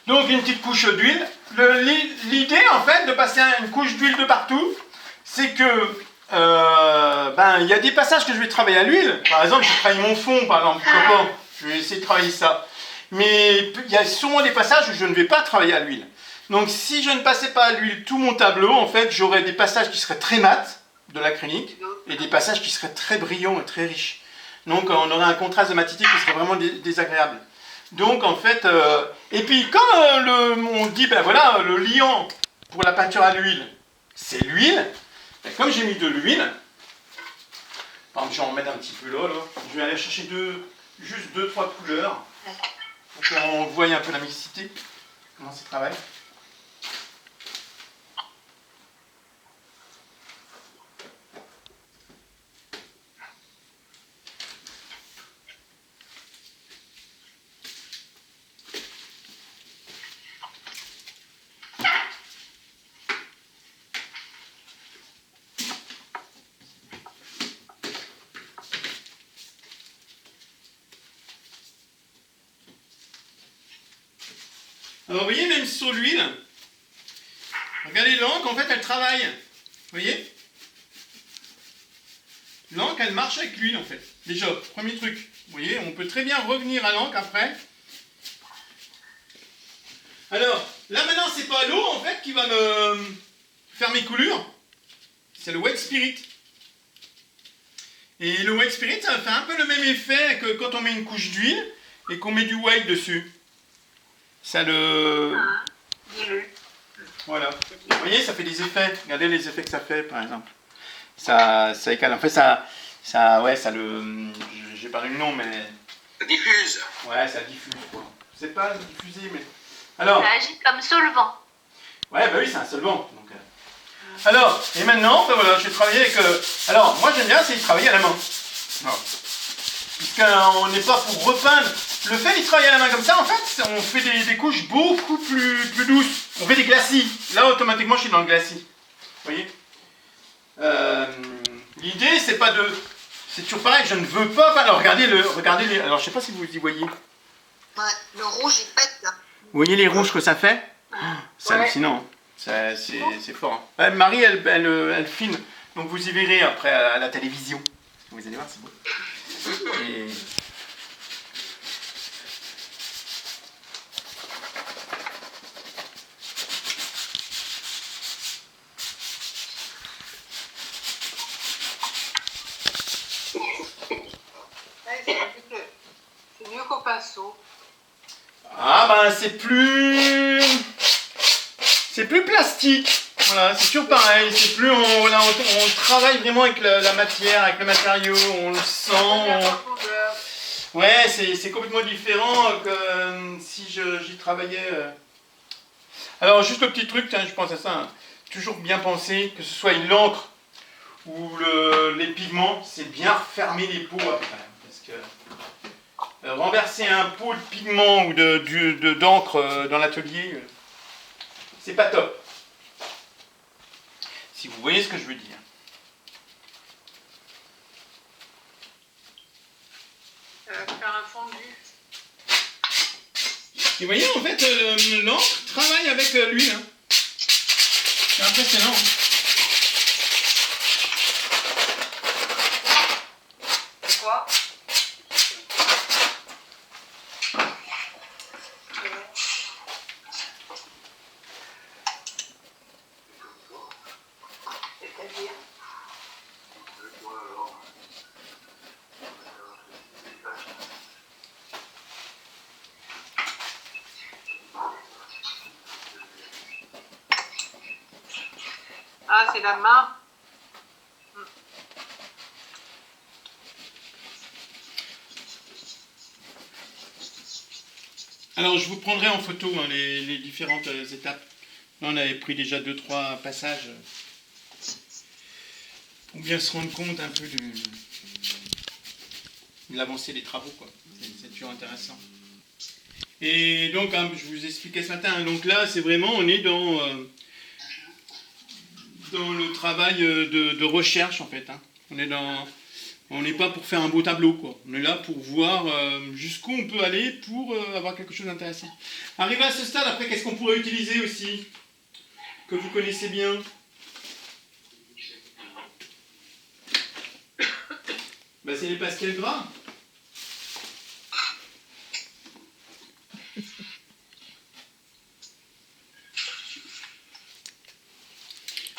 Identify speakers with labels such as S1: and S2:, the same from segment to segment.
S1: Donc une petite couche d'huile. L'idée en fait de passer une couche d'huile de partout, c'est que il y a des passages que je vais travailler à l'huile. Par exemple, je travaille mon fond, par exemple, je vais essayer de travailler ça. Mais il y a sûrement des passages où je ne vais pas travailler à l'huile. Donc si je ne passais pas à l'huile tout mon tableau, en fait, j'aurais des passages qui seraient très mat, de l'acrylique, et des passages qui seraient très brillants et très riches. Donc on aurait un contraste de matité qui serait vraiment désagréable. Donc en fait, et puis quand on dit, ben voilà, le liant pour la peinture à l'huile, c'est l'huile, ben, comme j'ai mis de l'huile, par exemple, je vais en mettre un petit peu là, je vais aller chercher juste 2-3 couleurs, pour qu'on voie un peu la mixité, comment ça travaille. Alors vous voyez, même sur l'huile, regardez l'encre, en fait elle travaille. Vous voyez? L'encre elle marche avec l'huile en fait. Déjà, premier truc. Vous voyez, on peut très bien revenir à l'encre après. Alors, là maintenant c'est pas l'eau en fait qui va me faire mes coulures. C'est le White Spirit. Et le White Spirit ça fait un peu le même effet que quand on met une couche d'huile et qu'on met du white dessus. Ça le... Voilà. Vous voyez, ça fait des effets. Regardez les effets que ça fait, par exemple. Ça écale. En fait, ouais, ça le... J'ai pas le nom, mais...
S2: Ça diffuse.
S1: Ouais, ça diffuse, quoi. C'est pas diffusé, mais... Alors...
S3: Ça agit comme solvant.
S1: Ouais, bah oui, c'est un solvant. Donc, alors, et maintenant, ben voilà, je vais travailler avec... Alors, moi, j'aime bien, c'est de travailler à la main. Puisqu'on n'est pas pour repeindre. Le fait de travailler à la main comme ça, en fait, on fait des couches beaucoup plus douces. On fait des glacis. Là, automatiquement, je suis dans le glacis. Vous voyez, l'idée, c'est pas de... C'est toujours pareil, je ne veux pas... Alors, regardez les... Alors, je sais pas si vous y voyez.
S4: Ouais, le rouge, il pète, là.
S1: Vous voyez les rouges que ça fait? C'est hallucinant. C'est fort. Hein. Marie, elle filme. Donc, vous y verrez après à la télévision. Vous allez voir, c'est beau. Et...
S4: C'est mieux qu'au pinceau.
S1: Ah ben c'est plus plastique. Voilà, c'est toujours pareil. C'est plus on travaille vraiment avec la matière, avec le matériau, on le sent. Ouais, c'est complètement différent que si j'y travaillais. Alors juste le petit truc, tiens, je pense à ça. Hein. Toujours bien penser que ce soit l'encre ou les pigments, c'est bien refermer les pots après, parce que renverser un pot de pigment ou d'encre dans l'atelier, c'est pas top. Si vous voyez ce que je veux dire.
S4: Faire un fondu.
S1: Et vous voyez, en fait, l'encre travaille avec l'huile. Hein. C'est impressionnant. Hein.
S4: C'est quoi? C'est-à-dire? Ah, c'est la main.
S1: Alors, je vous prendrai en photo hein, les différentes étapes. Là, on avait pris déjà 2-3 passages pour bien se rendre compte un peu de l'avancée des travaux. C'est toujours intéressant. Et donc, hein, je vous expliquais ce matin, hein, donc là, c'est vraiment, on est dans le travail de recherche, en fait. Hein. On est dans On n'est pas pour faire un beau tableau, quoi. On est là pour voir jusqu'où on peut aller pour avoir quelque chose d'intéressant. Arrivé à ce stade, après, qu'est-ce qu'on pourrait utiliser aussi, que vous connaissez bien? Ben, c'est les pastels gras.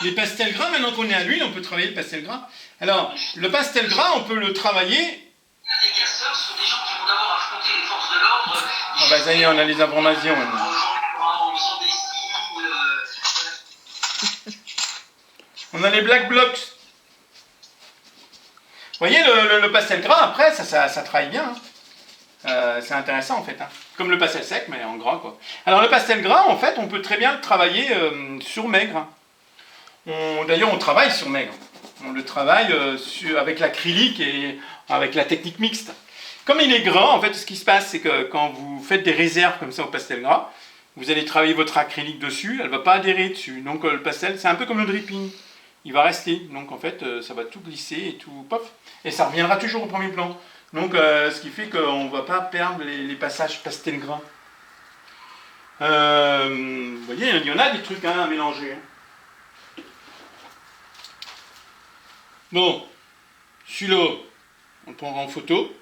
S1: Les pastels gras, maintenant qu'on est à l'huile, on peut travailler le pastel gras. Alors, le pastel gras, on peut le travailler.
S2: Les casseurs sont des gens qui vont d'abord affronter les forces de l'ordre.
S1: Ah bah ça y est, on a les informations maintenant.
S2: En faisant des signes.
S1: On a les black blocks. Vous voyez, le pastel gras, après, ça travaille bien. Hein. C'est intéressant, en fait. Hein. Comme le pastel sec, mais en gras, quoi. Alors, le pastel gras, en fait, on peut très bien le travailler sur maigre. Hein. D'ailleurs, on travaille sur maigre. On le travaille avec l'acrylique et avec la technique mixte. Comme il est gras, en fait, ce qui se passe, c'est que quand vous faites des réserves comme ça au pastel gras, vous allez travailler votre acrylique dessus, elle ne va pas adhérer dessus. Donc le pastel, c'est un peu comme le dripping. Il va rester. Donc en fait, ça va tout glisser et tout, pop. Et ça reviendra toujours au premier plan. Donc ce qui fait qu'on ne va pas perdre les passages pastel gras. Vous voyez, il y en a des trucs à mélanger. Hein. Bon, celui-là, on le prendra en photo.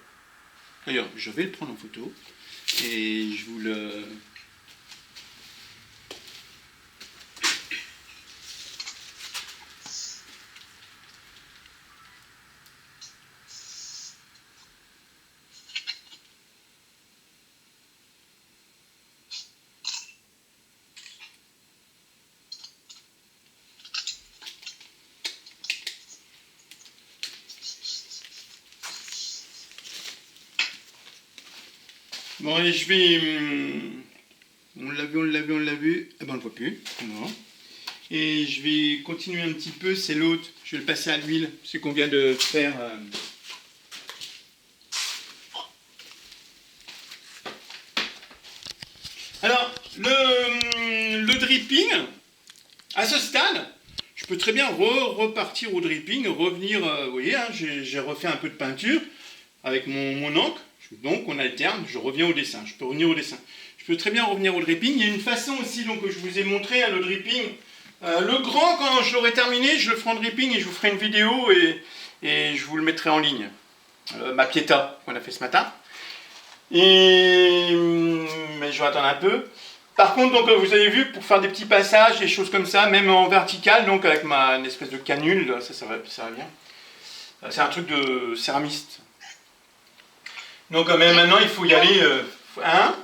S1: D'ailleurs, je vais le prendre en photo. Et je vous le... Bon, allez, je vais... On l'a vu. Ah ben, on le voit plus. Non. Et je vais continuer un petit peu. C'est l'autre. Je vais le passer à l'huile. Ce qu'on vient de faire. Alors, le dripping, à ce stade, je peux très bien repartir au dripping, revenir... vous voyez, hein, j'ai refait un peu de peinture avec mon encre. Donc on alterne, je reviens au dessin, je peux revenir au dessin. Je peux très bien revenir au dripping. Il y a une façon aussi donc, que je vous ai montré, hein, le dripping. Le grand, quand je l'aurai terminé, je le ferai en dripping et je vous ferai une vidéo et je vous le mettrai en ligne. Ma pieta qu'on a fait ce matin. Mais je vais attendre un peu. Par contre, donc, vous avez vu, pour faire des petits passages, des choses comme ça, même en vertical, donc avec une espèce de canule, ça va bien. C'est un truc de céramiste. Donc mais maintenant il faut y aller. Hein?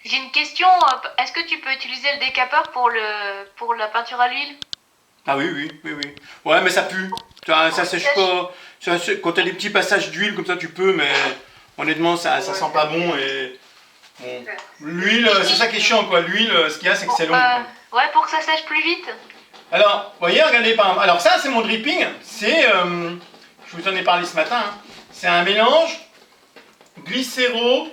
S3: J'ai une question. Est-ce que tu peux utiliser le décapeur pour la peinture à l'huile?
S1: Ah oui. Ouais, mais ça pue. Ça sèche pas. Quand tu as des petits passages d'huile comme ça, tu peux, mais honnêtement, ça sent pas bon. Et bon. L'huile, c'est ça qui est chiant, quoi. L'huile, ce qu'il y a, c'est que c'est long.
S3: Ouais, pour que ça sèche plus vite.
S1: Alors, vous voyez, regardez par exemple. Alors ça, c'est mon dripping. C'est, je vous en ai parlé ce matin. Hein. C'est un mélange. Glycéro,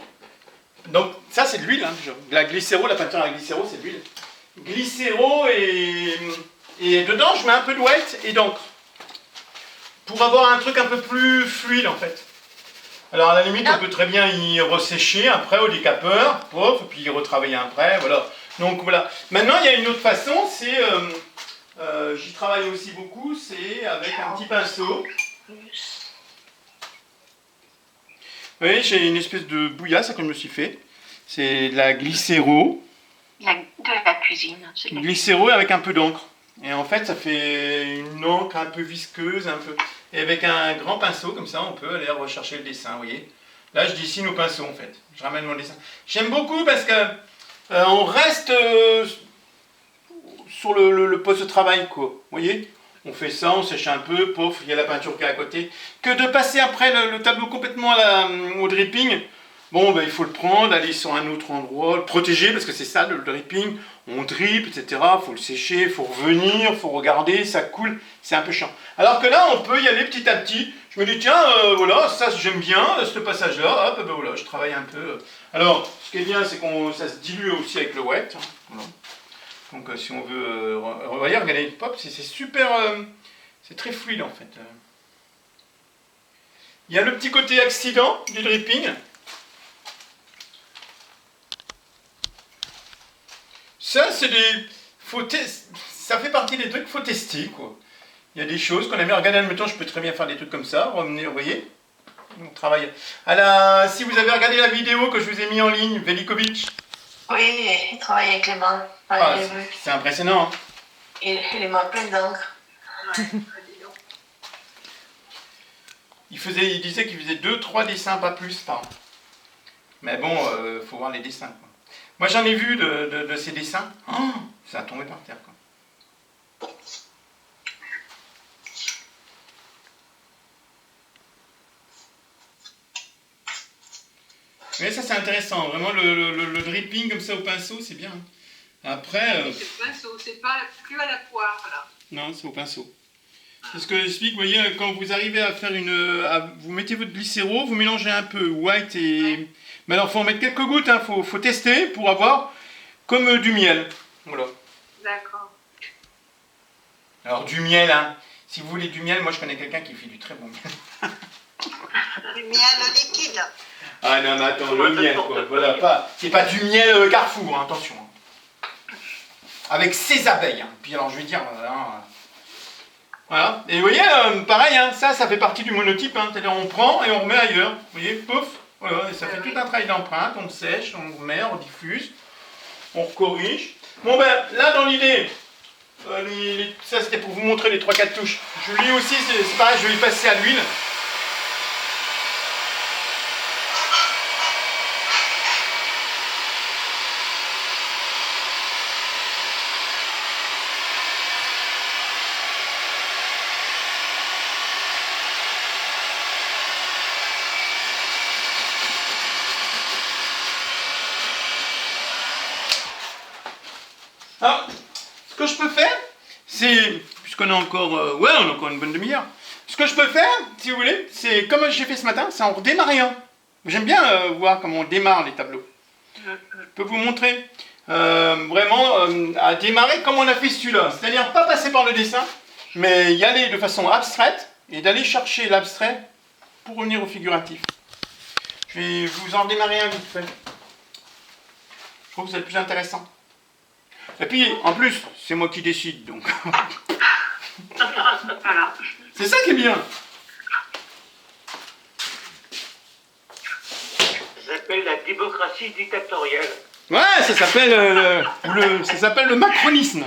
S1: donc ça c'est de l'huile, hein, la glycéro, la peinture à glycéro c'est de l'huile. Glycéro et dedans je mets un peu de white et d'encre pour avoir un truc un peu plus fluide en fait. Alors à la limite on peut très bien y ressécher après au décapeur, et puis y retravailler après, voilà. Donc voilà. Maintenant il y a une autre façon, c'est, j'y travaille aussi beaucoup, c'est avec un petit pinceau. Oui, j'ai une espèce de bouillasse que je me suis fait. C'est de la glycéro.
S3: De la cuisine.
S1: Glycéro avec un peu d'encre. Et en fait, ça fait une encre un peu visqueuse, un peu. Et avec un grand pinceau, comme ça, on peut aller rechercher le dessin, vous voyez. Là, je dessine au pinceau, en fait. Je ramène mon dessin. J'aime beaucoup parce que on reste sur le poste de travail, quoi. Vous voyez ? On fait ça, on sèche un peu, pof, il y a la peinture qui est à côté. Que de passer après le tableau complètement au dripping, bon, ben, il faut le prendre, aller sur un autre endroit, le protéger, parce que c'est ça le dripping. On drip, etc. Il faut le sécher, il faut revenir, il faut regarder, ça coule, c'est un peu chiant. Alors que là, on peut y aller petit à petit. Je me dis, tiens, voilà, ça j'aime bien, ce passage-là, hop, ben voilà, je travaille un peu. Alors, ce qui est bien, c'est que ça se dilue aussi avec le wet. Voilà. Donc si on veut, regardez, pop, c'est super, c'est très fluide en fait. Il y a le petit côté accident du dripping. Ça, c'est des... Ça fait partie des trucs qu'il faut tester, quoi. Il y a des choses qu'on aime bien. Regardez, admettons, je peux très bien faire des trucs comme ça. Revenez, vous voyez, on travaille. Si vous avez regardé la vidéo que je vous ai mis en ligne, Velikovic.
S5: Oui, il travaille avec les mains.
S1: Ah, c'est impressionnant. Hein.
S5: Et les mains pleines d'encre.
S4: Ouais,
S1: il disait qu'il faisait 2-3 dessins, pas plus par an. Mais bon, faut voir les dessins, quoi. Moi, j'en ai vu de ces dessins. Oh, ça a tombé par terre, quoi. Mais ça, c'est intéressant. Vraiment, le dripping comme ça au pinceau, c'est bien. Après...
S4: C'est le pinceau, c'est pas plus à la poire, là.
S1: Non, c'est au pinceau. C'est ce que j'explique, vous voyez, quand vous arrivez à faire vous mettez votre glycéro, vous mélangez un peu white et... Ouais. Mais alors, il faut en mettre quelques gouttes, hein, faut tester pour avoir comme du miel. Voilà.
S4: D'accord.
S1: Alors, du miel, hein. Si vous voulez du miel, moi je connais quelqu'un qui fait du très bon miel.
S4: Du miel liquide.
S1: Ah non, mais attends, le miel, quoi. Voilà, c'est pas du miel Carrefour, hein, attention. Avec ses abeilles, hein. Puis alors, je vais dire... Voilà, et vous voyez, pareil, hein, ça fait partie du monotype, hein, c'est-à-dire on prend et on remet ailleurs, vous voyez, pouf, voilà, et ça fait tout un travail d'empreinte, on sèche, on remet, on diffuse, on corrige. Bon ben, là dans l'idée, ça c'était pour vous montrer les 3-4 touches. Je lui aussi, c'est pareil, je vais lui passer à l'huile. Alors, ce que je peux faire, c'est, puisqu'on a encore, on a encore une bonne demi-heure, ce que je peux faire, si vous voulez, c'est comme j'ai fait ce matin, c'est en redémarrer un. J'aime bien voir comment on démarre les tableaux. Je peux vous montrer vraiment à démarrer comme on a fait celui-là, c'est-à-dire pas passer par le dessin, mais y aller de façon abstraite et d'aller chercher l'abstrait pour revenir au figuratif. Je vais vous en démarrer un vite fait. Je trouve que c'est le plus intéressant. Et puis, en plus, c'est moi qui décide, donc.
S4: Voilà.
S1: C'est ça qui est bien.
S2: Ça s'appelle la démocratie dictatoriale.
S1: Ouais, ça s'appelle ça s'appelle le macronisme.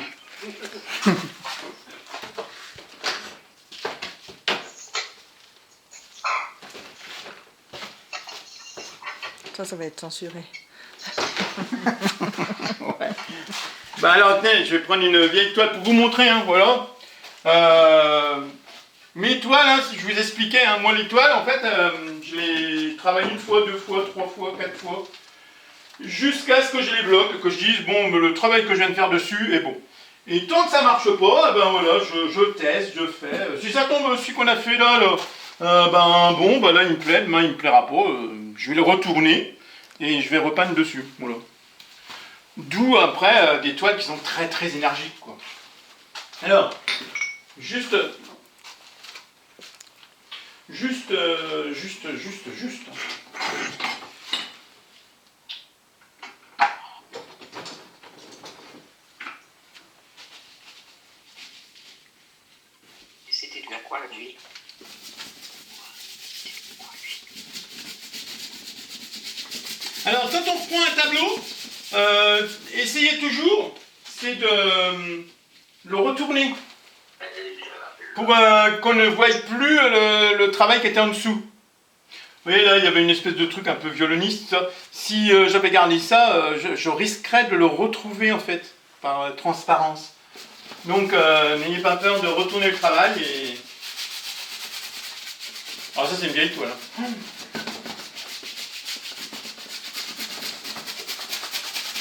S6: Ça va être censuré.
S1: Ouais. Bah alors, tenez, je vais prendre une vieille toile pour vous montrer, hein, voilà. Mes toiles, hein, si je vous expliquais, hein, moi les toiles, en fait, je les travaille 1 fois, 2 fois, 3 fois, 4 fois, jusqu'à ce que je les bloque, que je dise, bon, le travail que je viens de faire dessus est bon. Et tant que ça marche pas, ben voilà, je teste, je fais. Si ça tombe celui qu'on a fait là, bon, ben là il me plaît, demain il me plaira pas, je vais le retourner et je vais repeindre dessus, voilà. D'où après des toiles qui sont très très énergiques, quoi. Alors, juste.
S2: C'était dû à quoi la nuit?
S1: Alors, quand on prend un tableau, essayez toujours, c'est de le retourner pour qu'on ne voie plus le travail qui était en dessous. Vous voyez, là, il y avait une espèce de truc un peu violoniste. Ça. Si j'avais gardé ça, je risquerais de le retrouver, en fait, par transparence. Donc, n'ayez pas peur de retourner le travail. Et... Alors ça, c'est une vieille toile. Hein.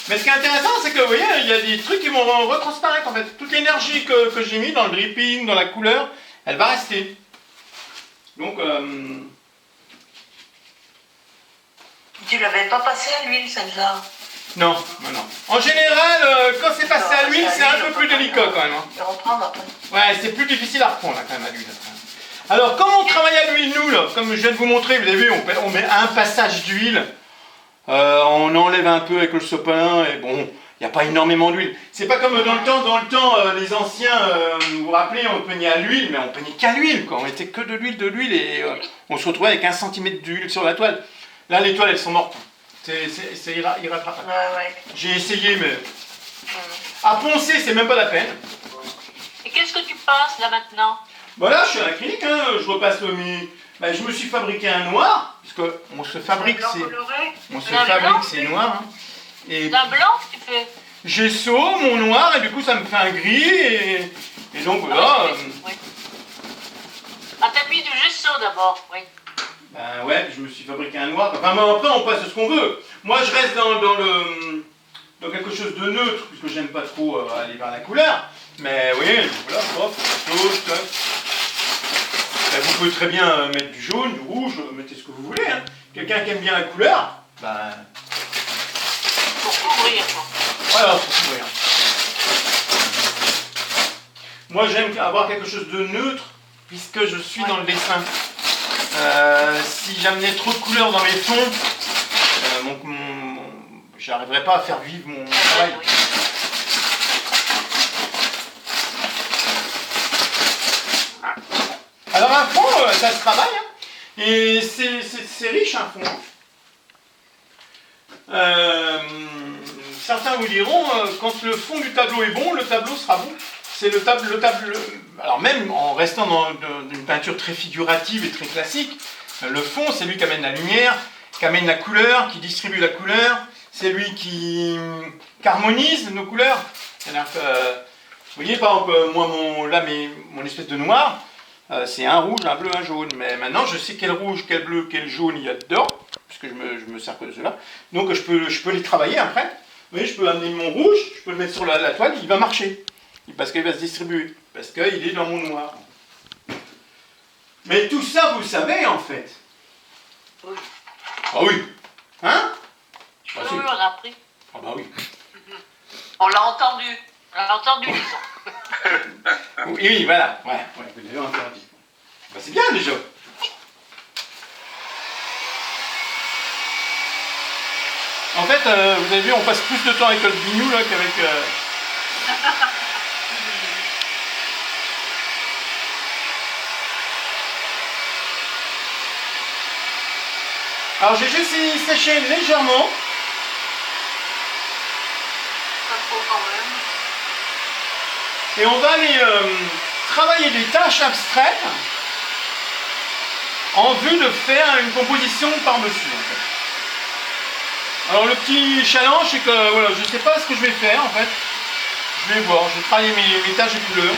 S1: Mais ce qui est intéressant, c'est que vous voyez, il y a des trucs qui vont retransparaître en fait. Toute l'énergie que j'ai mis dans le dripping, dans la couleur, elle va rester. Donc,
S5: Tu l'avais pas passé à l'huile, celle-là?
S1: non, non, non. En général, quand c'est passé à l'huile, c'est un peu plus délicat quand même. Hein.
S5: Je vais reprendre après.
S1: Ouais, c'est plus difficile à reprendre là, quand même à l'huile. Alors, comme on travaille à l'huile, nous, là, comme je viens de vous montrer, vous avez vu, on met un passage d'huile. On enlève un peu avec le sopalin et bon, il n'y a pas énormément d'huile. C'est pas comme dans le temps, les anciens, vous vous rappelez, on peignait à l'huile, mais on peignait qu'à l'huile, quoi. On mettait que de l'huile et on se retrouvait avec 1 centimètre d'huile sur la toile. Là, les toiles, elles sont mortes. C'est irrattrapable.
S5: Ouais.
S1: J'ai essayé, mais à poncer, c'est même pas la peine.
S5: Et qu'est-ce que tu passes là maintenant?
S1: Voilà, je suis à la clinique, hein, je repasse mes... Ben, je me suis fabriqué un noir, parce qu'on se fabrique,
S4: Blanc
S1: c'est...
S4: coloré.
S1: On se
S5: Un
S1: fabrique
S5: blanc,
S1: ces noirs. Hein. Et
S5: D'un blanc tu fais?
S1: gesso, mon noir, et du coup ça me fait un gris, et donc voilà.
S5: Oui. Ah, t'as mis du gesso d'abord, oui.
S1: Ben ouais, je me suis fabriqué un noir. Enfin, mais après on passe ce qu'on veut. Moi je reste dans quelque chose de neutre, puisque j'aime pas trop aller vers la couleur. Mais oui, voilà, hop, chose, tac. Ben, vous pouvez très bien mettre du jaune, du rouge, mettez ce que vous voulez. Hein. Quelqu'un qui aime bien la couleur, ben...
S5: Pour couvrir, quoi.
S1: Voilà, pour couvrir. Moi j'aime avoir quelque chose de neutre, puisque je suis dans le dessin. Si j'amenais trop de couleurs dans mes tons, j'arriverais pas à faire vivre mon travail.
S5: Oui.
S1: Alors un fond, ça se travaille, hein, et c'est riche un fond. Certains vous diront, quand le fond du tableau est bon, le tableau sera bon. C'est le tableau. Alors même en restant dans une peinture très figurative et très classique, le fond, c'est lui qui amène la lumière, qui amène la couleur, qui distribue la couleur. C'est lui qui harmonise nos couleurs. C'est-à-dire que, vous voyez, par exemple, moi, mon espèce de noir, c'est un rouge, un bleu, un jaune. Mais maintenant, je sais quel rouge, quel bleu, quel jaune il y a dedans, puisque je me sers que de cela. Donc, je peux les travailler après. Vous voyez, je peux amener mon rouge, je peux le mettre sur la toile, il va marcher. Parce qu'il va se distribuer. Parce qu'il est dans mon noir. Mais tout ça, vous le savez, en fait.
S5: Oui.
S1: Ah oui. Hein? Ah,
S5: Oui,
S1: si.
S5: on a appris.
S1: Ah bah oui.
S5: On l'a entendu. On l'a entendu, disons.
S1: Oui, voilà. Ouais, vous l'avez entendu. Bah, c'est bien déjà. En fait, vous avez vu, on passe plus de temps avec le bignou là qu'avec... Alors j'ai juste séché légèrement.
S4: Pas trop quand même.
S1: Et on va aller travailler des tâches abstraites en vue de faire une composition par-dessus. En fait. Alors le petit challenge, c'est que voilà, je ne sais pas ce que je vais faire en fait. Je vais voir, je vais travailler mes tâches de couleurs.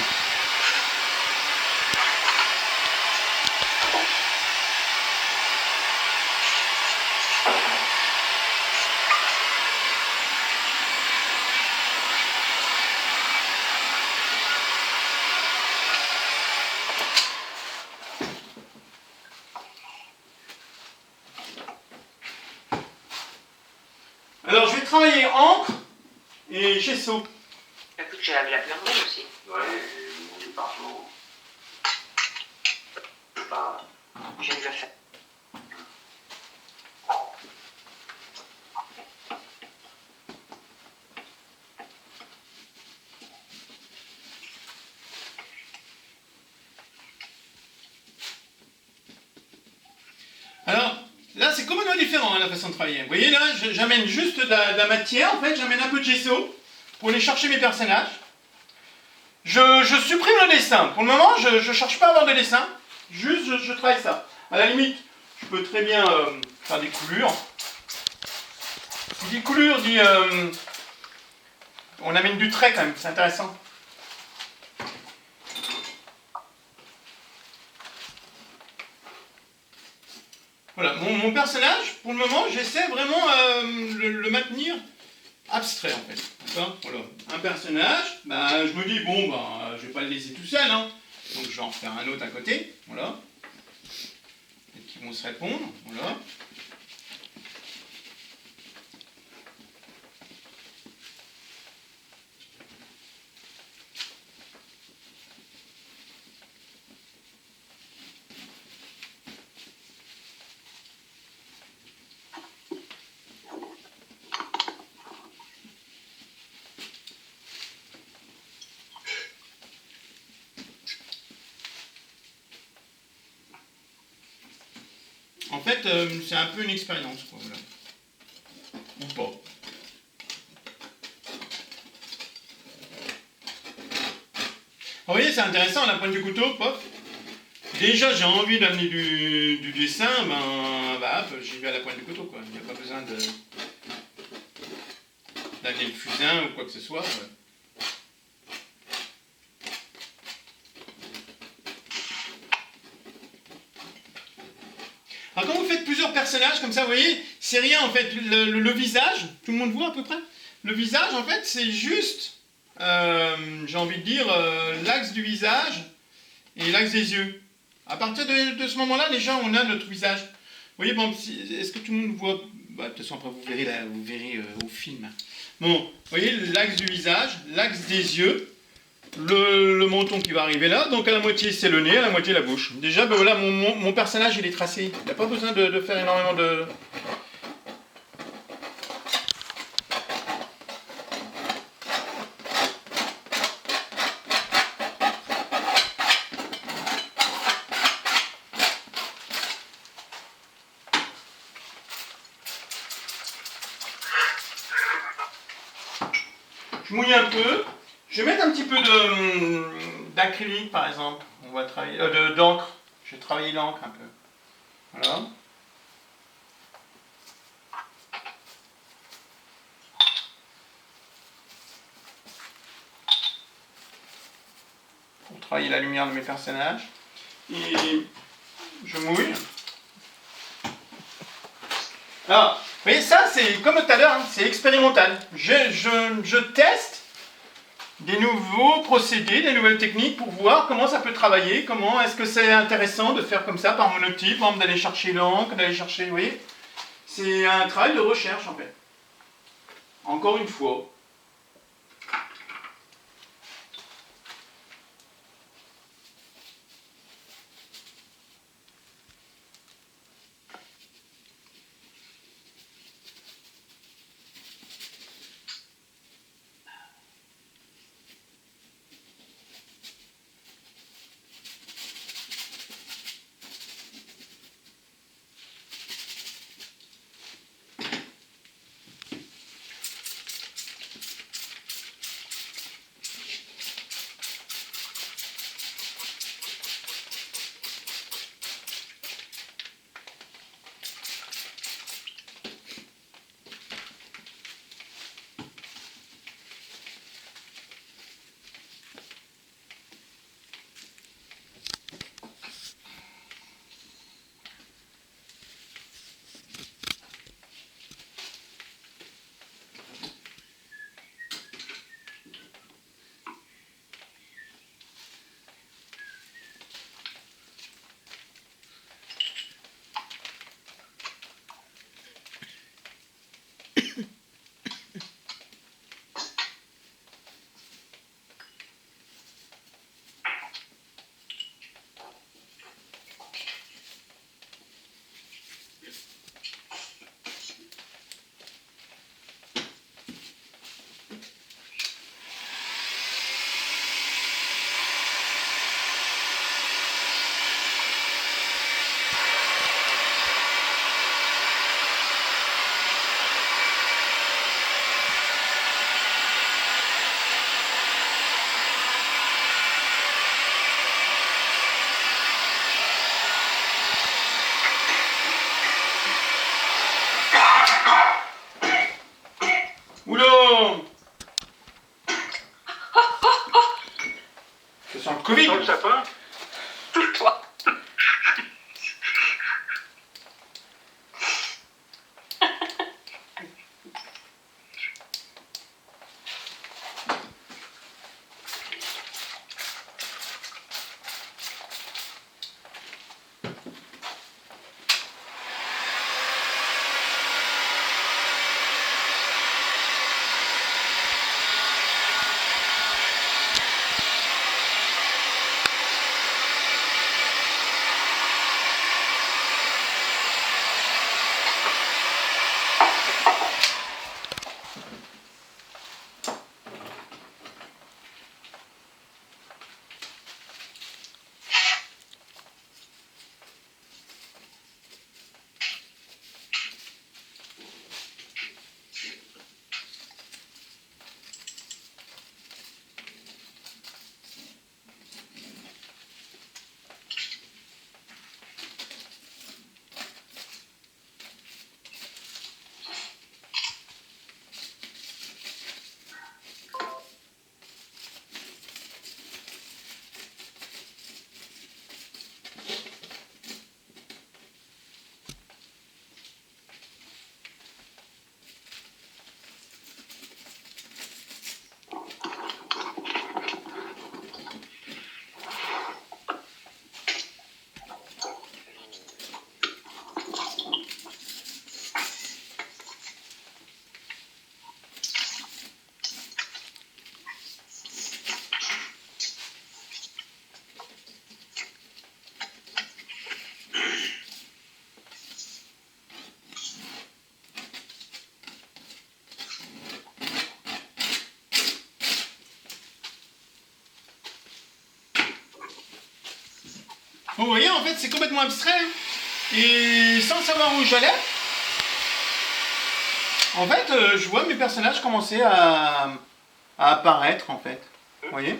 S1: Alors je vais travailler encre et gesso.
S5: Écoute, j'ai lavé la plomberie aussi.
S2: Ouais, mon département. Je sais pas.
S5: J'ai déjà fait.
S1: Alors là c'est complètement différent hein, la façon de travailler. Vous voyez là, j'amène juste de la matière en fait, j'amène un peu de gesso pour aller chercher mes personnages. Je supprime le dessin. Pour le moment, je ne cherche pas à avoir de dessin. Juste, je travaille ça. À la limite, je peux très bien faire des coulures. Qui dit coulure dit... on amène du trait quand même, c'est intéressant. Voilà, mon personnage, pour le moment, j'essaie vraiment le maintenir abstrait en fait. D'accord ? Voilà. Un personnage, bah, je me dis, bon, bah, je vais pas le laisser tout seul, hein. Donc je vais en faire un autre à côté, voilà. Et qui vont se répondre, voilà. fait, c'est un peu une expérience, quoi, voilà. Ou pas. Vous voyez, c'est intéressant, la pointe du couteau, pof. Déjà, j'ai envie d'amener du dessin, bah, hop, j'y vais à la pointe du couteau, quoi. Il n'y a pas besoin d'amener le fusain ou quoi que ce soit. Ouais. Alors quand vous faites plusieurs personnages comme ça, vous voyez, c'est rien en fait, le visage, tout le monde voit à peu près. Le visage en fait c'est juste, j'ai envie de dire, l'axe du visage et l'axe des yeux. À partir de ce moment-là, déjà on a notre visage. Vous voyez, bon, est-ce que tout le monde voit, bah, de toute façon après vous verrez au film. Bon, vous voyez l'axe du visage, l'axe des yeux. Le menton qui va arriver là, donc à la moitié c'est le nez, à la moitié la bouche. Déjà, ben voilà, mon personnage il est tracé. Il n'a pas besoin de faire énormément de... Je mouille un peu. Je vais mettre un petit peu d'acrylique par exemple. On va travailler d'encre. Je vais travailler l'encre un peu. Voilà. Pour travailler la lumière de mes personnages. Et je mouille. Alors, vous voyez ça, c'est comme tout à l'heure, hein, c'est expérimental. Je teste des nouveaux procédés, des nouvelles techniques pour voir comment ça peut travailler, comment est-ce que c'est intéressant de faire comme ça par monotype, par exemple d'aller chercher l'encre, d'aller chercher, vous voyez. C'est un travail de recherche en fait. Encore une fois. Oula! Ça sent le Covid.
S2: Dans le sapin.
S5: Toi.
S1: Vous voyez, en fait, c'est complètement abstrait. Et sans savoir où j'allais, en fait, je vois mes personnages commencer à apparaître, en fait. Vous voyez?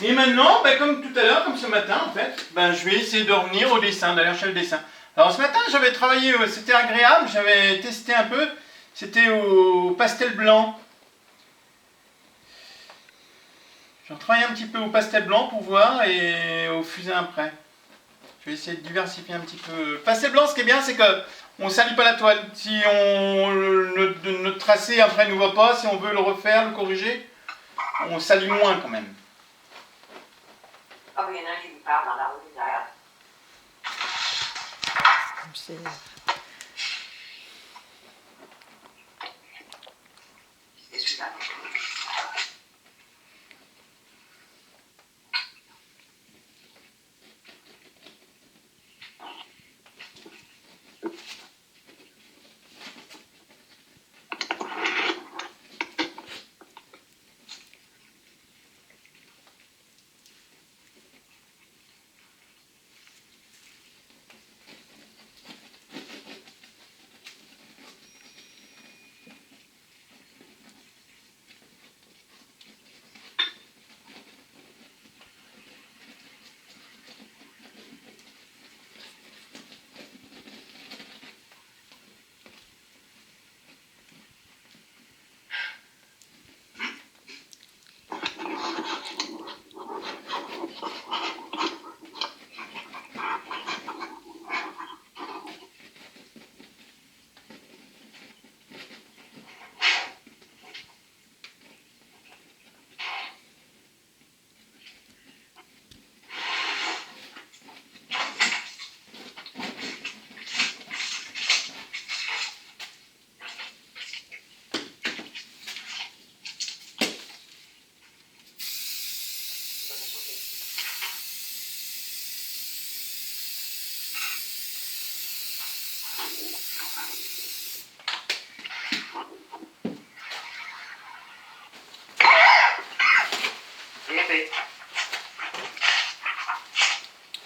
S1: Et maintenant, comme tout à l'heure, comme ce matin en fait, je vais essayer de revenir au dessin, d'aller chercher le dessin. Alors ce matin, j'avais travaillé, c'était agréable, j'avais testé un peu, c'était au pastel blanc. J'ai travaillé un petit peu au pastel blanc pour voir et au fusain après. Je vais essayer de diversifier un petit peu. Le pastel blanc, ce qui est bien, c'est que on ne salit pas la toile. Si notre tracé après ne nous va pas, si on veut le refaire, le corriger, on salit moins quand même.
S5: Ah oui, il y en a un qui me parle dans la rue derrière.
S6: C'est...
S5: C'est celui-là.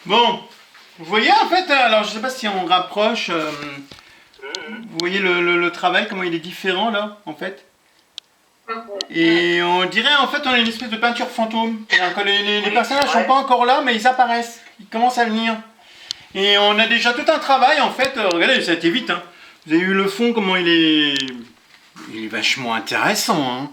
S1: Bon, vous voyez en fait, alors je sais pas si on rapproche, vous voyez le travail, comment il est différent là, en fait. Et on dirait en fait on a une espèce de peinture fantôme. C'est-à-dire que les personnages sont pas encore là, mais ils apparaissent, ils commencent à venir. Et on a déjà tout un travail en fait, regardez, ça a été vite, hein. Vous avez vu le fond, comment il est vachement intéressant, hein.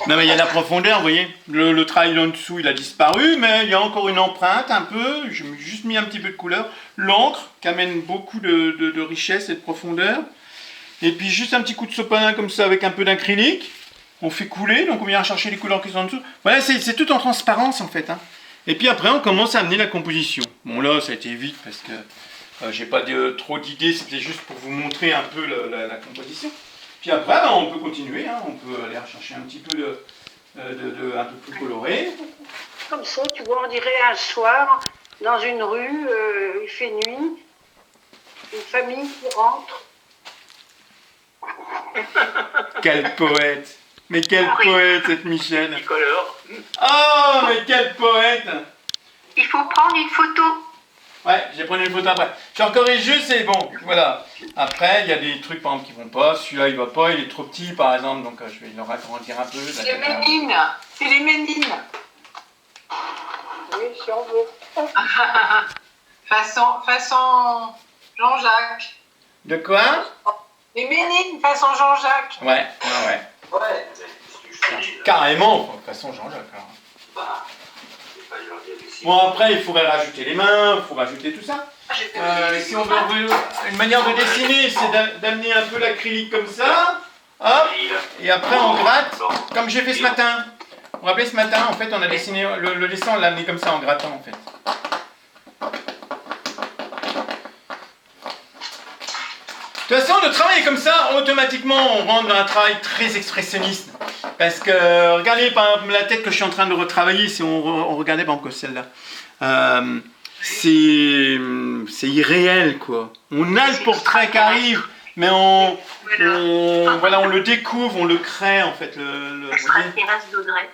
S1: Non mais il y a la profondeur, vous voyez, le travail en dessous il a disparu, mais il y a encore une empreinte un peu, j'ai juste mis un petit peu de couleur, l'encre qui amène beaucoup de richesse et de profondeur, et puis juste un petit coup de sopalin comme ça avec un peu d'acrylique, on fait couler, donc on vient chercher les couleurs qui sont en dessous, voilà, c'est tout en transparence en fait, hein. Et puis après on commence à amener la composition. Bon là ça a été vite parce que j'ai pas trop d'idées, c'était juste pour vous montrer un peu la composition. Puis après, on peut continuer, hein, on peut aller rechercher un petit peu un peu plus coloré.
S7: Comme ça, tu vois, on dirait un soir, dans une rue, il fait nuit, une famille qui rentre.
S1: Quel poète! Mais quel poète, cette Michel!
S2: Color.
S1: Oh, mais quel poète!
S4: Il faut prendre une photo.
S1: Ouais, j'ai pris une photo après. Je corrige juste, c'est bon, voilà. Après, il y a des trucs, par exemple, qui vont pas. Celui-là, il va pas, il est trop petit, par exemple, donc je vais le agrandir un peu.
S5: C'est les Ménines. C'est les Ménines.
S7: Oui, si on veut.
S5: façon Jean-Jacques.
S1: De quoi?
S5: Les Ménines, façon Jean-Jacques.
S1: Ouais.
S2: Ouais.
S1: Carrément, de toute façon, Jean-Jacques. Alors. Bon, après, il faudrait rajouter les mains, il faut rajouter tout ça. Si on veut une manière de dessiner, c'est d'amener un peu l'acrylique comme ça, hop, et après on gratte, comme j'ai fait ce matin. Vous vous rappelez, ce matin, en fait, on a dessiné, le dessin, on l'a amené comme ça en grattant, en fait. De toute façon, de travailler comme ça, automatiquement, on rentre dans un travail très expressionniste. Parce que, regardez, par exemple, la tête que je suis en train de retravailler, si on regardait, par exemple, celle-là. C'est irréel, quoi. On a le portrait qui arrive, mais on le découvre, on le crée, en fait.
S4: Extraterrestre d'Audrey.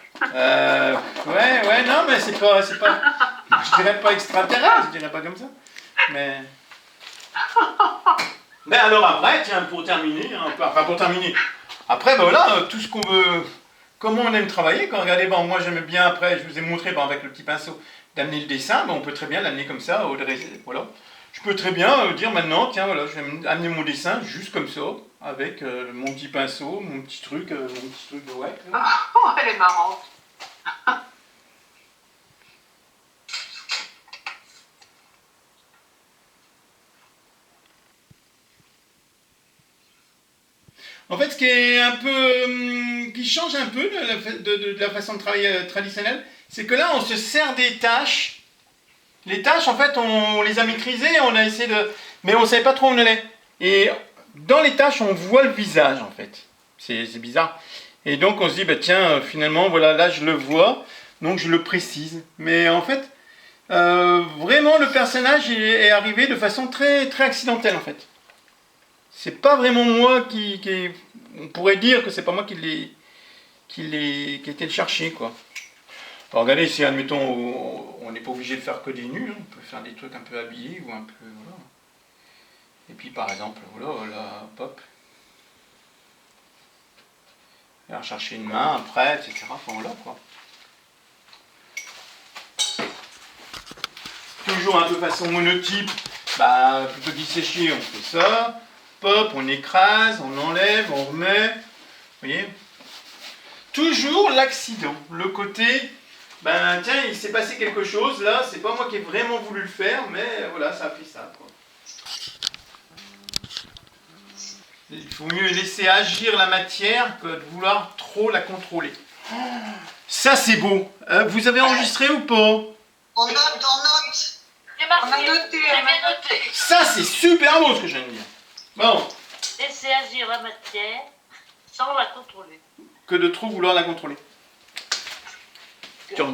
S1: Ouais, non, mais c'est pas, je dirais pas extraterrestre, je dirais pas comme ça. Mais alors après, tiens, pour terminer, après, ben voilà, tout ce qu'on veut, comment on aime travailler, quand regardez, bon, moi j'aime bien, après, je vous ai montré, bon, avec le petit pinceau, d'amener le dessin, ben, on peut très bien l'amener comme ça, voilà. Je peux très bien dire maintenant, tiens, voilà, je vais amener mon dessin juste comme ça, avec mon petit pinceau, mon petit truc de ouais.
S5: Oh, elle est marrante.
S1: En fait, ce qui est un peu, qui change un peu de la façon de travailler traditionnelle, c'est que là, on se sert des tâches. Les tâches, en fait, on les a maîtrisées, on a essayé de, mais on ne savait pas trop où on allait. Et dans les tâches, on voit le visage, en fait. C'est bizarre. Et donc, on se dit, bah tiens, finalement, voilà, là, je le vois, donc je le précise. Mais en fait, vraiment, le personnage est arrivé de façon très, très accidentelle, en fait. C'est pas vraiment moi on pourrait dire que c'est pas moi qui été le chercher, quoi. Alors, regardez, si admettons, on n'est pas obligé de faire que des nus, hein, on peut faire des trucs un peu habillés ou un peu, voilà. Et puis par exemple, voilà, pop. Alors chercher une main après, etc. Enfin voilà, quoi. Toujours un peu façon monotype, bah plutôt qu'y sécher, on fait ça. Pop, on écrase, on enlève, on remet. Vous voyez? Toujours l'accident, le côté, ben tiens, il s'est passé quelque chose, là, c'est pas moi qui ai vraiment voulu le faire, mais voilà, ça a fait ça, quoi. Il faut mieux laisser agir la matière que de vouloir trop la contrôler. Ça, c'est beau. Vous avez enregistré ou pas?
S8: On note.
S3: J'ai marqué,
S5: On a noté,
S3: j'ai bien noté.
S1: Ça, c'est super beau ce que je viens de dire. Bon,
S3: Laisser agir la matière sans la contrôler.
S1: que de trop vouloir la contrôler. Tiens.